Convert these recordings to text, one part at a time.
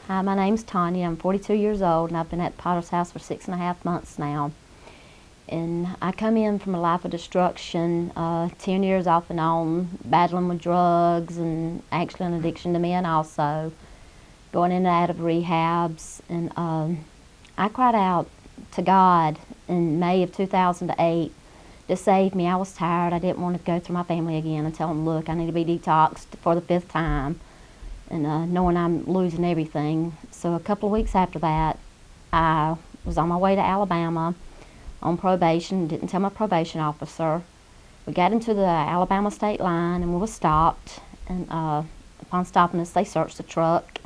Hi, my name's Tanya. I'm 42 years old, and I've been at the Potter's House for 6.5 months now. And I come in from a life of destruction, 10 years off and on, battling with drugs and actually an addiction to men also, going in and out of rehabs. And I cried out to God in May of 2008 to save me. I was tired. I didn't want to go through my family again and tell them, look, I need to be detoxed for the 5th time. And knowing I'm losing everything. So a couple of weeks after that, I was on my way to Alabama on probation, didn't tell my probation officer. We got into the Alabama state line and we were stopped. And upon stopping us, they searched the truck.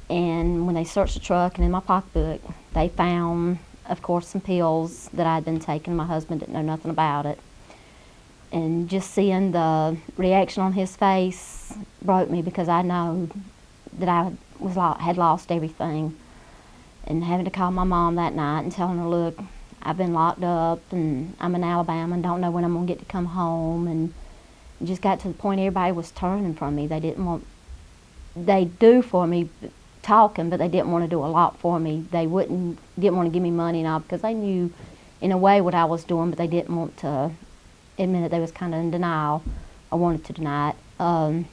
And when they searched the truck and in my pocketbook, they found, of course, some pills that I'd been taking. My husband didn't know nothing about it. And just seeing the reaction on his face broke me, because I know that I had lost everything. And having to call my mom that night and telling her, look, I've been locked up and I'm in Alabama and don't know when I'm going to get to come home. And it just got to the point everybody was turning from me. They do for me talking, but they didn't want to do a lot for me. They didn't want to give me money and all, because they knew in a way what I was doing, but they didn't want to admit it. They was kind of in denial. I wanted to deny it.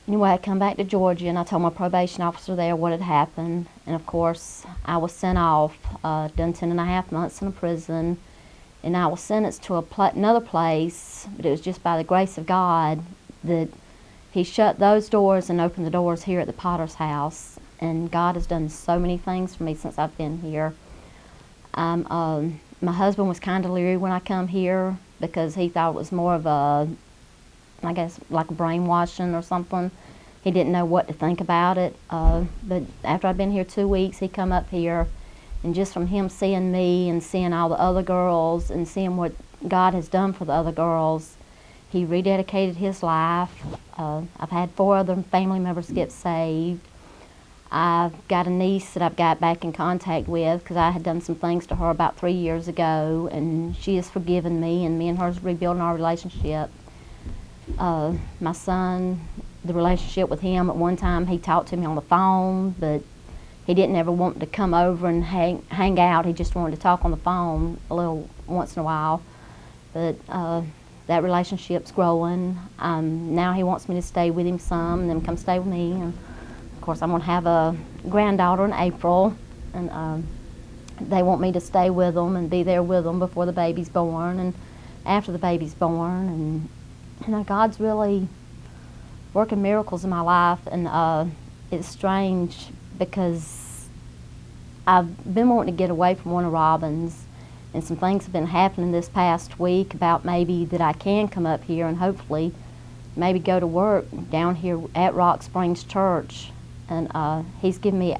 Anyway, I come back to Georgia and I told my probation officer there what had happened. And of course, I was sent off, done 10.5 months in a prison. And I was sentenced to another place, but it was just by the grace of God that He shut those doors and opened the doors here at the Potter's House. And God has done so many things for me since I've been here. My husband was kind of leery when I come here, because he thought it was more of a, I guess, like brainwashing or something. He didn't know what to think about it. But after I'd been here 2 weeks, he come up here, and just from him seeing me and seeing all the other girls and seeing what God has done for the other girls, he rededicated his life. I've had 4 other family members get saved. I've got a niece that I've got back in contact with, because I had done some things to her about 3 years ago, and she has forgiven me, and me and her is rebuilding our relationship. My son, the relationship with him, at one time he talked to me on the phone, but he didn't ever want to come over and hang out. He just wanted to talk on the phone a little once in a while. But that relationship's growing. Now he wants me to stay with him some, and then come stay with me. And of course, I'm going to have a granddaughter in April, and they want me to stay with them and be there with them before the baby's born and after the baby's born. And you know, God's really working miracles in my life, and it's strange because I've been wanting to get away from Warner Robins, and some things have been happening this past week about maybe that I can come up here and hopefully maybe go to work down here at Rock Springs Church. And he's given me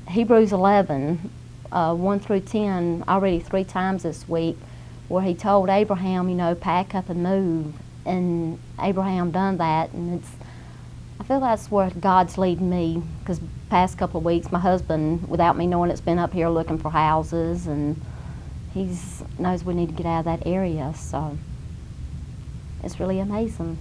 Hebrews 11, 1 through 10, already 3 times this week, where he told Abraham, you know, pack up and move. And Abraham done that, and I feel that's where God's leading me, because the past couple of weeks, my husband, without me knowing, has been up here looking for houses, and he knows we need to get out of that area, so it's really amazing.